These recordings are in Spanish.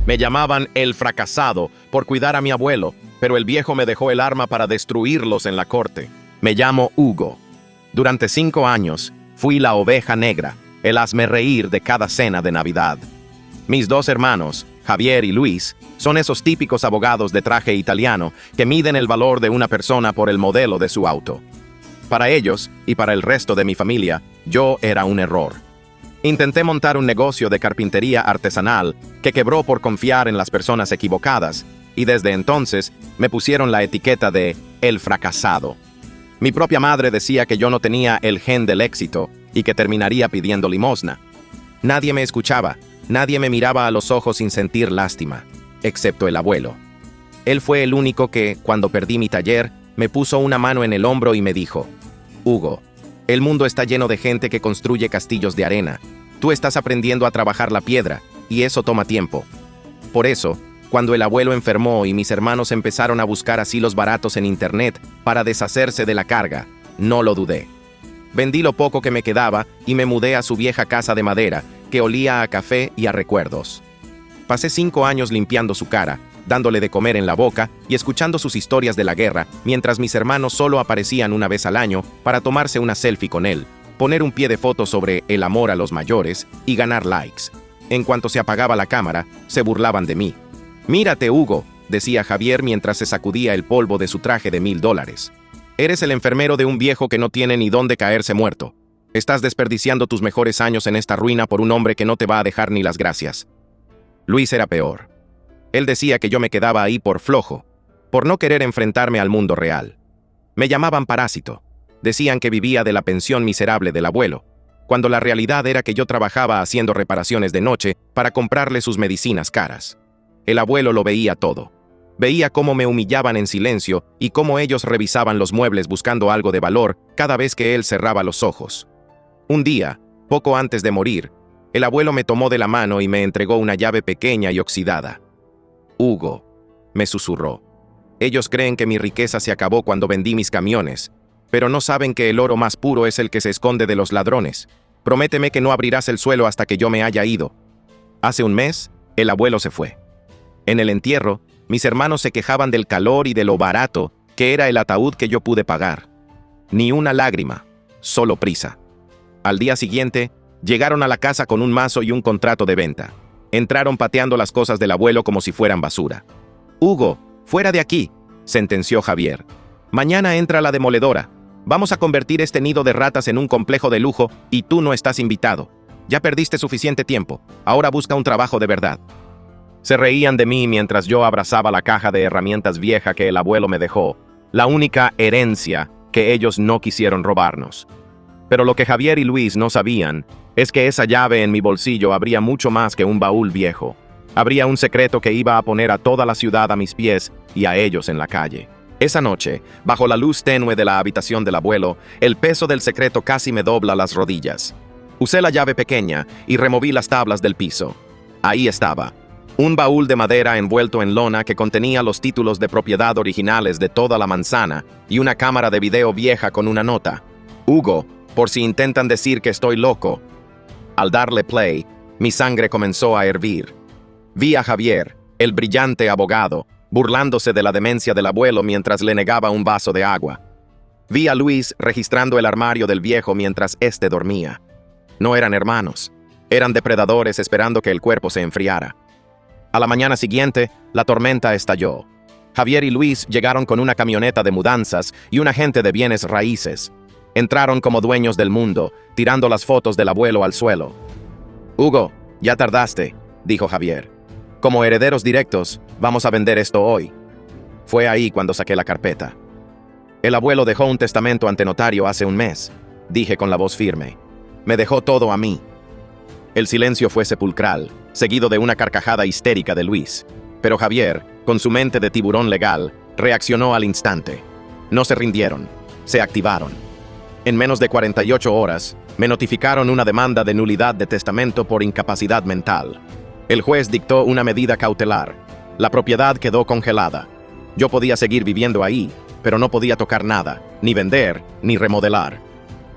Me llamaban el fracasado por cuidar a mi abuelo, pero el viejo me dejó el arma para destruirlos en la corte. Me llamo Hugo. Durante 5 años, fui la oveja negra, el hazmerreír de cada cena de Navidad. Mis 2 hermanos, Javier y Luis, son esos típicos abogados de traje italiano que miden el valor de una persona por el modelo de su auto. Para ellos, y para el resto de mi familia, yo era un error. Intenté montar un negocio de carpintería artesanal que quebró por confiar en las personas equivocadas, y desde entonces me pusieron la etiqueta de el fracasado. Mi propia madre decía que yo no tenía el gen del éxito y que terminaría pidiendo limosna. Nadie me escuchaba, nadie me miraba a los ojos sin sentir lástima, excepto el abuelo. Él fue el único que, cuando perdí mi taller, me puso una mano en el hombro y me dijo: Hugo, el mundo está lleno de gente que construye castillos de arena. Tú estás aprendiendo a trabajar la piedra, y eso toma tiempo. Por eso, cuando el abuelo enfermó y mis hermanos empezaron a buscar asilos baratos en internet para deshacerse de la carga, no lo dudé. Vendí lo poco que me quedaba y me mudé a su vieja casa de madera, que olía a café y a recuerdos. Pasé 5 años limpiando su cara, dándole de comer en la boca y escuchando sus historias de la guerra, mientras mis hermanos solo aparecían una vez al año para tomarse una selfie con él, poner un pie de foto sobre el amor a los mayores y ganar likes. En cuanto se apagaba la cámara, se burlaban de mí. «Mírate, Hugo», decía Javier mientras se sacudía el polvo de su traje de $1000. «Eres el enfermero de un viejo que no tiene ni dónde caerse muerto. Estás desperdiciando tus mejores años en esta ruina por un hombre que no te va a dejar ni las gracias». Luis era peor. Él decía que yo me quedaba ahí por flojo, por no querer enfrentarme al mundo real. Me llamaban parásito. Decían que vivía de la pensión miserable del abuelo, cuando la realidad era que yo trabajaba haciendo reparaciones de noche para comprarle sus medicinas caras. El abuelo lo veía todo. Veía cómo me humillaban en silencio y cómo ellos revisaban los muebles buscando algo de valor cada vez que él cerraba los ojos. Un día, poco antes de morir, el abuelo me tomó de la mano y me entregó una llave pequeña y oxidada. «Hugo», me susurró, «ellos creen que mi riqueza se acabó cuando vendí mis camiones, pero no saben que el oro más puro es el que se esconde de los ladrones. Prométeme que no abrirás el suelo hasta que yo me haya ido». Hace un mes, el abuelo se fue. En el entierro, mis hermanos se quejaban del calor y de lo barato que era el ataúd que yo pude pagar. Ni una lágrima, solo prisa. Al día siguiente, llegaron a la casa con un mazo y un contrato de venta. Entraron pateando las cosas del abuelo como si fueran basura. «Hugo, fuera de aquí», sentenció Javier. «Mañana entra la demoledora. Vamos a convertir este nido de ratas en un complejo de lujo y tú no estás invitado. Ya perdiste suficiente tiempo. Ahora busca un trabajo de verdad». Se reían de mí mientras yo abrazaba la caja de herramientas vieja que el abuelo me dejó, la única herencia que ellos no quisieron robarnos. Pero lo que Javier y Luis no sabían es que esa llave en mi bolsillo habría mucho más que un baúl viejo. Habría un secreto que iba a poner a toda la ciudad a mis pies y a ellos en la calle. Esa noche, bajo la luz tenue de la habitación del abuelo, el peso del secreto casi me dobla las rodillas. Usé la llave pequeña y removí las tablas del piso. Ahí estaba. Un baúl de madera envuelto en lona que contenía los títulos de propiedad originales de toda la manzana y una cámara de video vieja con una nota: «Hugo, por si intentan decir que estoy loco». Al darle play, mi sangre comenzó a hervir. Vi a Javier, el brillante abogado, burlándose de la demencia del abuelo mientras le negaba un vaso de agua. Vi a Luis registrando el armario del viejo mientras éste dormía. No eran hermanos, eran depredadores esperando que el cuerpo se enfriara. A la mañana siguiente, la tormenta estalló. Javier y Luis llegaron con una camioneta de mudanzas y un agente de bienes raíces. Entraron como dueños del mundo, tirando las fotos del abuelo al suelo. «Hugo, ya tardaste», dijo Javier. «Como herederos directos, vamos a vender esto hoy». Fue ahí cuando saqué la carpeta. «El abuelo dejó un testamento ante notario hace un mes», dije con la voz firme. «Me dejó todo a mí». El silencio fue sepulcral, seguido de una carcajada histérica de Luis. Pero Javier, con su mente de tiburón legal, reaccionó al instante. No se rindieron, se activaron. En menos de 48 horas, me notificaron una demanda de nulidad de testamento por incapacidad mental. El juez dictó una medida cautelar. La propiedad quedó congelada. Yo podía seguir viviendo ahí, pero no podía tocar nada, ni vender, ni remodelar.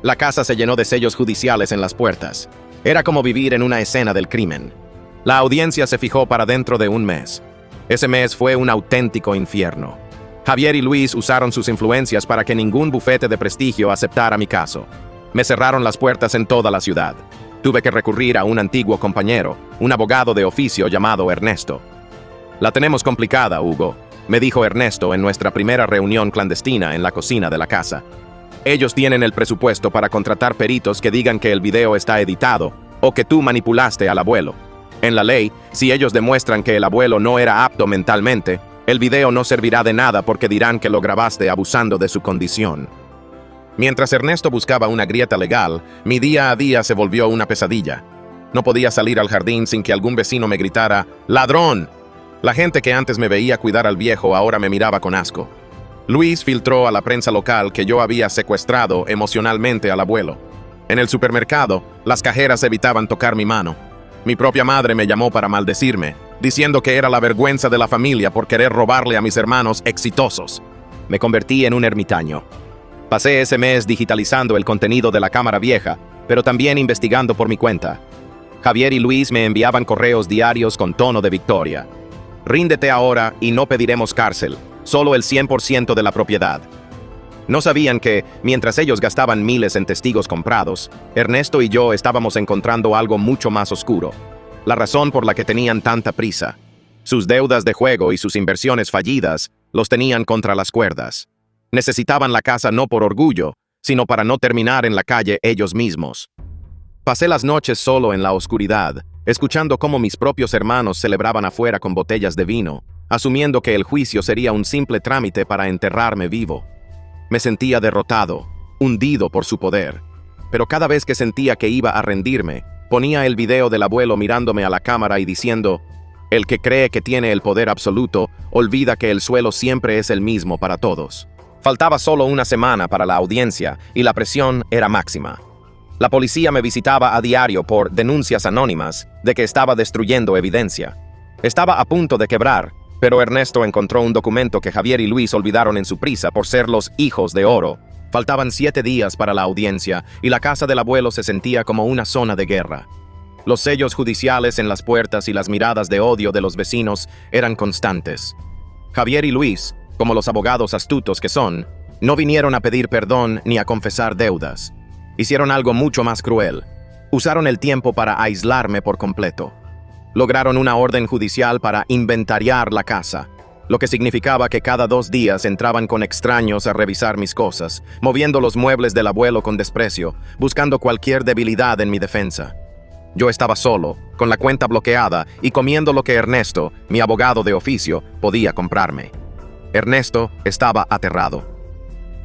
La casa se llenó de sellos judiciales en las puertas. Era como vivir en una escena del crimen. La audiencia se fijó para dentro de un mes. Ese mes fue un auténtico infierno. Javier y Luis usaron sus influencias para que ningún bufete de prestigio aceptara mi caso. Me cerraron las puertas en toda la ciudad. Tuve que recurrir a un antiguo compañero, un abogado de oficio llamado Ernesto. «La tenemos complicada, Hugo», me dijo Ernesto en nuestra primera reunión clandestina en la cocina de la casa. «Ellos tienen el presupuesto para contratar peritos que digan que el video está editado o que tú manipulaste al abuelo. En la ley, si ellos demuestran que el abuelo no era apto mentalmente, el video no servirá de nada porque dirán que lo grabaste abusando de su condición». Mientras Ernesto buscaba una grieta legal, mi día a día se volvió una pesadilla. No podía salir al jardín sin que algún vecino me gritara «¡Ladrón!». La gente que antes me veía cuidar al viejo ahora me miraba con asco. Luis filtró a la prensa local que yo había secuestrado emocionalmente al abuelo. En el supermercado, las cajeras evitaban tocar mi mano. Mi propia madre me llamó para maldecirme, diciendo que era la vergüenza de la familia por querer robarle a mis hermanos exitosos. Me convertí en un ermitaño. Pasé ese mes digitalizando el contenido de la cámara vieja, pero también investigando por mi cuenta. Javier y Luis me enviaban correos diarios con tono de victoria. «Ríndete ahora y no pediremos cárcel, solo el 100% de la propiedad». No sabían que, mientras ellos gastaban miles en testigos comprados, Ernesto y yo estábamos encontrando algo mucho más oscuro. La razón por la que tenían tanta prisa. Sus deudas de juego y sus inversiones fallidas los tenían contra las cuerdas. Necesitaban la casa no por orgullo, sino para no terminar en la calle ellos mismos. Pasé las noches solo en la oscuridad, escuchando cómo mis propios hermanos celebraban afuera con botellas de vino, asumiendo que el juicio sería un simple trámite para enterrarme vivo. Me sentía derrotado, hundido por su poder, pero cada vez que sentía que iba a rendirme, ponía el video del abuelo mirándome a la cámara y diciendo: «El que cree que tiene el poder absoluto, olvida que el suelo siempre es el mismo para todos». Faltaba solo una semana para la audiencia y la presión era máxima. La policía me visitaba a diario por denuncias anónimas de que estaba destruyendo evidencia. Estaba a punto de quebrar, pero Ernesto encontró un documento que Javier y Luis olvidaron en su prisa por ser los hijos de oro. Faltaban 7 días para la audiencia y la casa del abuelo se sentía como una zona de guerra. Los sellos judiciales en las puertas y las miradas de odio de los vecinos eran constantes. Javier y Luis, como los abogados astutos que son, no vinieron a pedir perdón ni a confesar deudas. Hicieron algo mucho más cruel. Usaron el tiempo para aislarme por completo. Lograron una orden judicial para inventariar la casa, lo que significaba que cada 2 días entraban con extraños a revisar mis cosas, moviendo los muebles del abuelo con desprecio, buscando cualquier debilidad en mi defensa. Yo estaba solo, con la cuenta bloqueada y comiendo lo que Ernesto, mi abogado de oficio, podía comprarme. Ernesto estaba aterrado.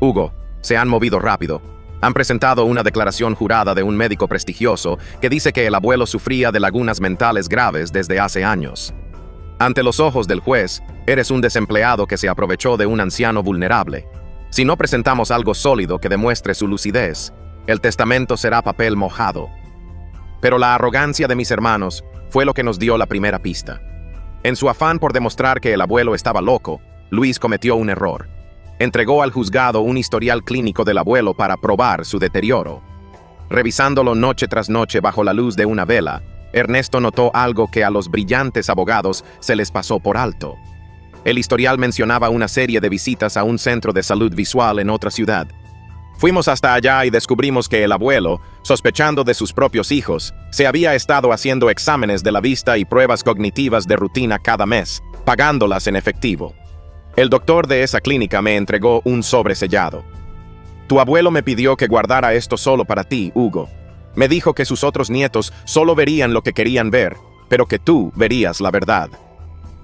«Hugo, se han movido rápido. Han presentado una declaración jurada de un médico prestigioso que dice que el abuelo sufría de lagunas mentales graves desde hace años. Ante los ojos del juez, eres un desempleado que se aprovechó de un anciano vulnerable. Si no presentamos algo sólido que demuestre su lucidez, el testamento será papel mojado». Pero la arrogancia de mis hermanos fue lo que nos dio la primera pista. En su afán por demostrar que el abuelo estaba loco, Luis cometió un error. Entregó al juzgado un historial clínico del abuelo para probar su deterioro. Revisándolo noche tras noche bajo la luz de una vela, Ernesto notó algo que a los brillantes abogados se les pasó por alto. El historial mencionaba una serie de visitas a un centro de salud visual en otra ciudad. Fuimos hasta allá y descubrimos que el abuelo, sospechando de sus propios hijos, se había estado haciendo exámenes de la vista y pruebas cognitivas de rutina cada mes, pagándolas en efectivo. El doctor de esa clínica me entregó un sobre sellado. «Tu abuelo me pidió que guardara esto solo para ti, Hugo. Me dijo que sus otros nietos solo verían lo que querían ver, pero que tú verías la verdad».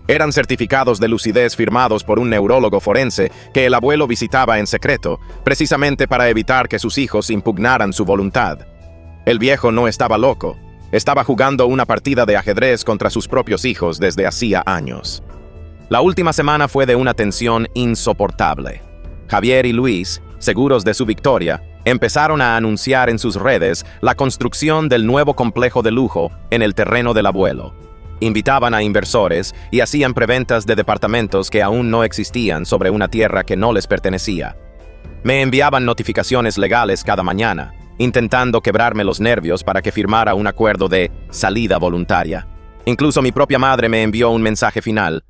Eran certificados de lucidez firmados por un neurólogo forense que el abuelo visitaba en secreto, precisamente para evitar que sus hijos impugnaran su voluntad. El viejo no estaba loco. Estaba jugando una partida de ajedrez contra sus propios hijos desde hacía años. La última semana fue de una tensión insoportable. Javier y Luis, seguros de su victoria, empezaron a anunciar en sus redes la construcción del nuevo complejo de lujo en el terreno del abuelo. Invitaban a inversores y hacían preventas de departamentos que aún no existían sobre una tierra que no les pertenecía. Me enviaban notificaciones legales cada mañana, intentando quebrarme los nervios para que firmara un acuerdo de salida voluntaria. Incluso mi propia madre me envió un mensaje final.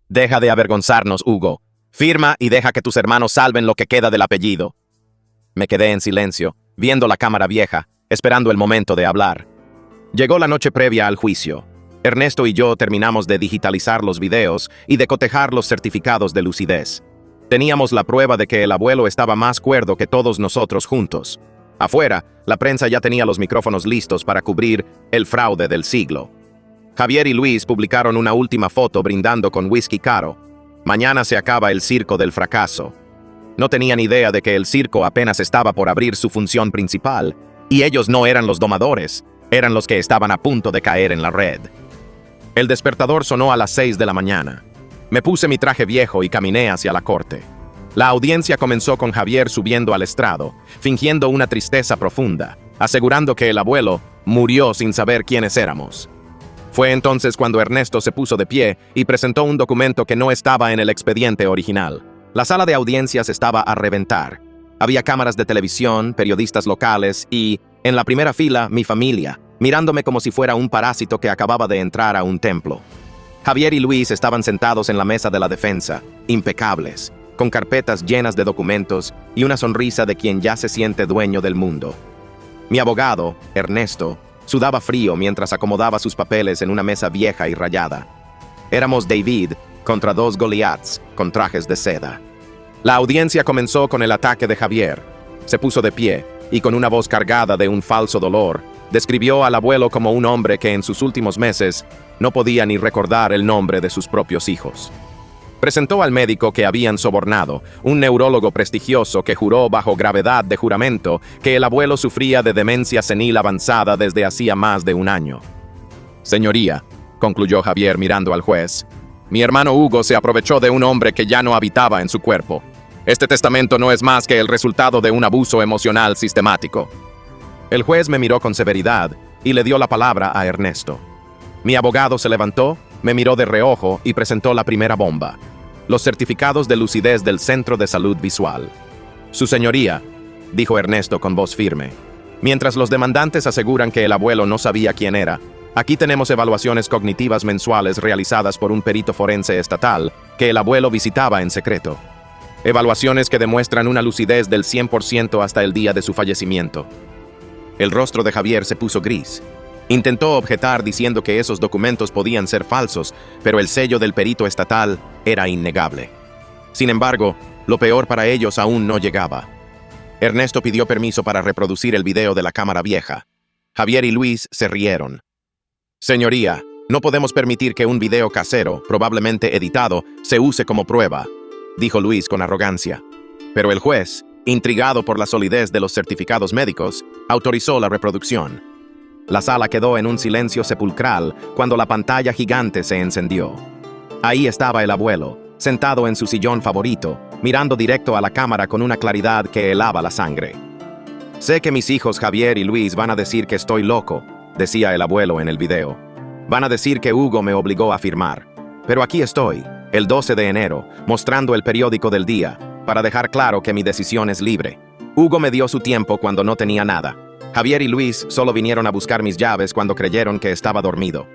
Deja de avergonzarnos, Hugo. Firma y deja que tus hermanos salven lo que queda del apellido. Me quedé en silencio, viendo la cámara vieja, esperando el momento de hablar. Llegó la noche previa al juicio. Ernesto y yo terminamos de digitalizar los videos y de cotejar los certificados de lucidez. Teníamos la prueba de que el abuelo estaba más cuerdo que todos nosotros juntos. Afuera, la prensa ya tenía los micrófonos listos para cubrir el fraude del siglo. Javier y Luis publicaron una última foto brindando con whisky caro. Mañana se acaba el circo del fracaso. No tenían idea de que el circo apenas estaba por abrir su función principal, y ellos no eran los domadores, eran los que estaban a punto de caer en la red. El despertador sonó a las 6 de la mañana. Me puse mi traje viejo y caminé hacia la corte. La audiencia comenzó con Javier subiendo al estrado, fingiendo una tristeza profunda, asegurando que el abuelo murió sin saber quiénes éramos. Fue entonces cuando Ernesto se puso de pie y presentó un documento que no estaba en el expediente original. La sala de audiencias estaba a reventar. Había cámaras de televisión, periodistas locales y, en la primera fila, mi familia, mirándome como si fuera un parásito que acababa de entrar a un templo. Javier y Luis estaban sentados en la mesa de la defensa, impecables, con carpetas llenas de documentos y una sonrisa de quien ya se siente dueño del mundo. Mi abogado, Ernesto, sudaba frío mientras acomodaba sus papeles en una mesa vieja y rayada. Éramos David contra dos Goliaths con trajes de seda. La audiencia comenzó con el ataque de Javier. Se puso de pie y con una voz cargada de un falso dolor, describió al abuelo como un hombre que en sus últimos meses no podía ni recordar el nombre de sus propios hijos. Presentó al médico que habían sobornado, un neurólogo prestigioso que juró bajo gravedad de juramento que el abuelo sufría de demencia senil avanzada desde hacía más de un año. Señoría, concluyó Javier mirando al juez, mi hermano Hugo se aprovechó de un hombre que ya no habitaba en su cuerpo. Este testamento no es más que el resultado de un abuso emocional sistemático. El juez me miró con severidad y le dio la palabra a Ernesto. Mi abogado se levantó, me miró de reojo y presentó la primera bomba: los certificados de lucidez del Centro de Salud Visual. Su señoría, dijo Ernesto con voz firme, mientras los demandantes aseguran que el abuelo no sabía quién era, aquí tenemos evaluaciones cognitivas mensuales realizadas por un perito forense estatal que el abuelo visitaba en secreto. Evaluaciones que demuestran una lucidez del 100% hasta el día de su fallecimiento. El rostro de Javier se puso gris. Intentó objetar diciendo que esos documentos podían ser falsos, pero el sello del perito estatal era innegable. Sin embargo, lo peor para ellos aún no llegaba. Ernesto pidió permiso para reproducir el video de la cámara vieja. Javier y Luis se rieron. Señoría, no podemos permitir que un video casero, probablemente editado, se use como prueba, dijo Luis con arrogancia. Pero el juez, intrigado por la solidez de los certificados médicos, autorizó la reproducción. La sala quedó en un silencio sepulcral cuando la pantalla gigante se encendió. Ahí estaba el abuelo, sentado en su sillón favorito, mirando directo a la cámara con una claridad que helaba la sangre. Sé que mis hijos Javier y Luis van a decir que estoy loco, decía el abuelo en el video. Van a decir que Hugo me obligó a firmar. Pero aquí estoy, el 12 de enero, mostrando el periódico del día, para dejar claro que mi decisión es libre. Hugo me dio su tiempo cuando no tenía nada. Javier y Luis solo vinieron a buscar mis llaves cuando creyeron que estaba dormido.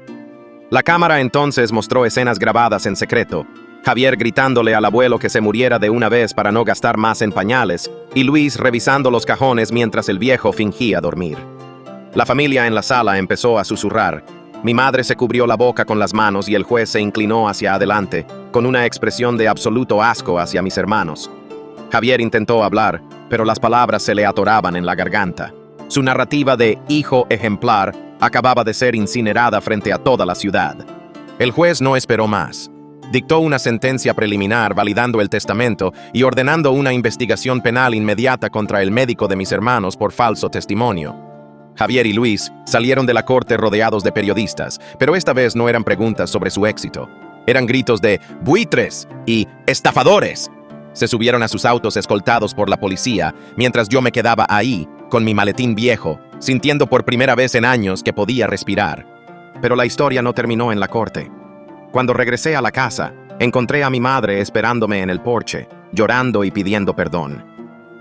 La cámara entonces mostró escenas grabadas en secreto. Javier gritándole al abuelo que se muriera de una vez para no gastar más en pañales, y Luis revisando los cajones mientras el viejo fingía dormir. La familia en la sala empezó a susurrar. Mi madre se cubrió la boca con las manos y el juez se inclinó hacia adelante, con una expresión de absoluto asco hacia mis hermanos. Javier intentó hablar, pero las palabras se le atoraban en la garganta. Su narrativa de hijo ejemplar acababa de ser incinerada frente a toda la ciudad. El juez no esperó más. Dictó una sentencia preliminar validando el testamento y ordenando una investigación penal inmediata contra el médico de mis hermanos por falso testimonio. Javier y Luis salieron de la corte rodeados de periodistas, pero esta vez no eran preguntas sobre su éxito. Eran gritos de «buitres» y «estafadores». Se subieron a sus autos escoltados por la policía, mientras yo me quedaba ahí, con mi maletín viejo, sintiendo por primera vez en años que podía respirar. Pero la historia no terminó en la corte. Cuando regresé a la casa, encontré a mi madre esperándome en el porche, llorando y pidiendo perdón.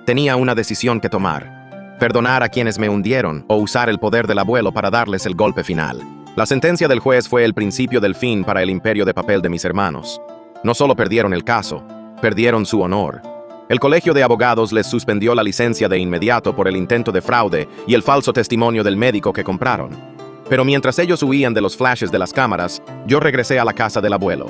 Tenía una decisión que tomar: perdonar a quienes me hundieron o usar el poder del abuelo para darles el golpe final. La sentencia del juez fue el principio del fin para el imperio de papel de mis hermanos. No solo perdieron el caso, perdieron su honor. El colegio de abogados les suspendió la licencia de inmediato por el intento de fraude y el falso testimonio del médico que compraron. Pero mientras ellos huían de los flashes de las cámaras, yo regresé a la casa del abuelo.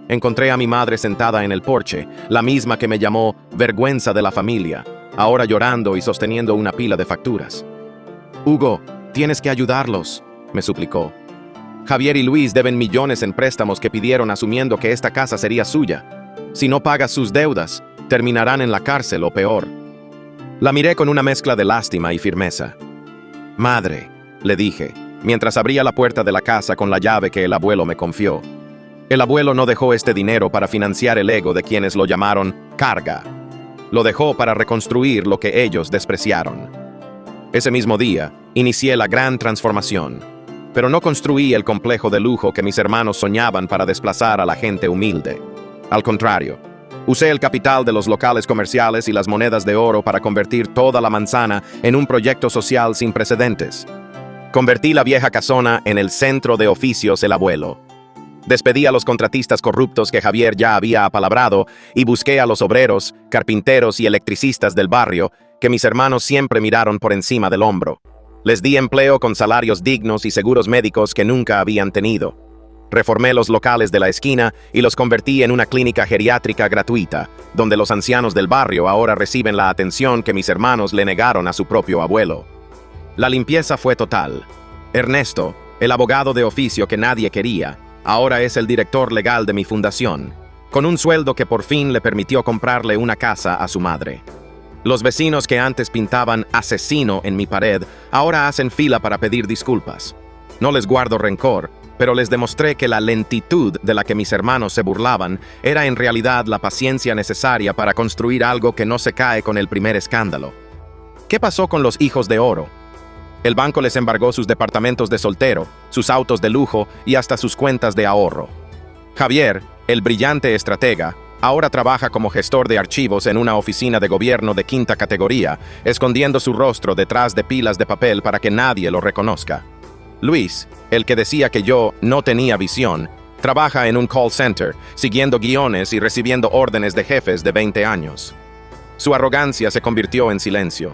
Encontré a mi madre sentada en el porche, la misma que me llamó vergüenza de la familia, ahora llorando y sosteniendo una pila de facturas. «Hugo, tienes que ayudarlos», me suplicó. «Javier y Luis deben millones en préstamos que pidieron asumiendo que esta casa sería suya. Si no pagas sus deudas, terminarán en la cárcel o peor». La miré con una mezcla de lástima y firmeza. «Madre», le dije, mientras abría la puerta de la casa con la llave que el abuelo me confió. El abuelo no dejó este dinero para financiar el ego de quienes lo llamaron carga. Lo dejó para reconstruir lo que ellos despreciaron. Ese mismo día, inicié la gran transformación. Pero no construí el complejo de lujo que mis hermanos soñaban para desplazar a la gente humilde. Al contrario, usé el capital de los locales comerciales y las monedas de oro para convertir toda la manzana en un proyecto social sin precedentes. Convertí la vieja casona en el centro de oficios El Abuelo. Despedí a los contratistas corruptos que Javier ya había apalabrado y busqué a los obreros, carpinteros y electricistas del barrio que mis hermanos siempre miraron por encima del hombro. Les di empleo con salarios dignos y seguros médicos que nunca habían tenido. Reformé los locales de la esquina y los convertí en una clínica geriátrica gratuita, donde los ancianos del barrio ahora reciben la atención que mis hermanos le negaron a su propio abuelo. La limpieza fue total. Ernesto, el abogado de oficio que nadie quería, ahora es el director legal de mi fundación, con un sueldo que por fin le permitió comprarle una casa a su madre. Los vecinos que antes pintaban asesino en mi pared, ahora hacen fila para pedir disculpas. No les guardo rencor, pero les demostré que la lentitud de la que mis hermanos se burlaban era en realidad la paciencia necesaria para construir algo que no se cae con el primer escándalo. ¿Qué pasó con los hijos de oro? El banco les embargó sus departamentos de soltero, sus autos de lujo y hasta sus cuentas de ahorro. Javier, el brillante estratega, ahora trabaja como gestor de archivos en una oficina de gobierno de quinta categoría, escondiendo su rostro detrás de pilas de papel para que nadie lo reconozca. Luis, el que decía que yo no tenía visión, trabaja en un call center, siguiendo guiones y recibiendo órdenes de jefes de 20 años. Su arrogancia se convirtió en silencio.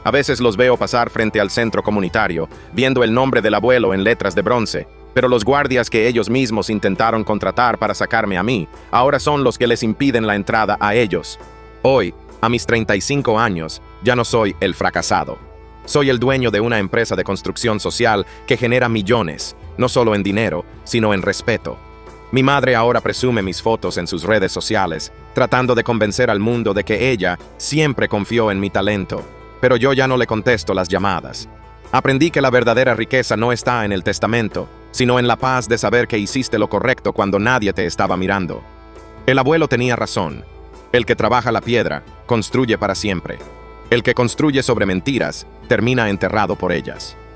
A veces los veo pasar frente al centro comunitario, viendo el nombre del abuelo en letras de bronce, pero los guardias que ellos mismos intentaron contratar para sacarme a mí, ahora son los que les impiden la entrada a ellos. Hoy, a mis 35 años, ya no soy el fracasado. Soy el dueño de una empresa de construcción social que genera millones, no solo en dinero, sino en respeto. Mi madre ahora presume mis fotos en sus redes sociales, tratando de convencer al mundo de que ella siempre confió en mi talento, pero yo ya no le contesto las llamadas. Aprendí que la verdadera riqueza no está en el testamento, sino en la paz de saber que hiciste lo correcto cuando nadie te estaba mirando. El abuelo tenía razón. El que trabaja la piedra, construye para siempre. El que construye sobre mentiras, termina enterrado por ellas.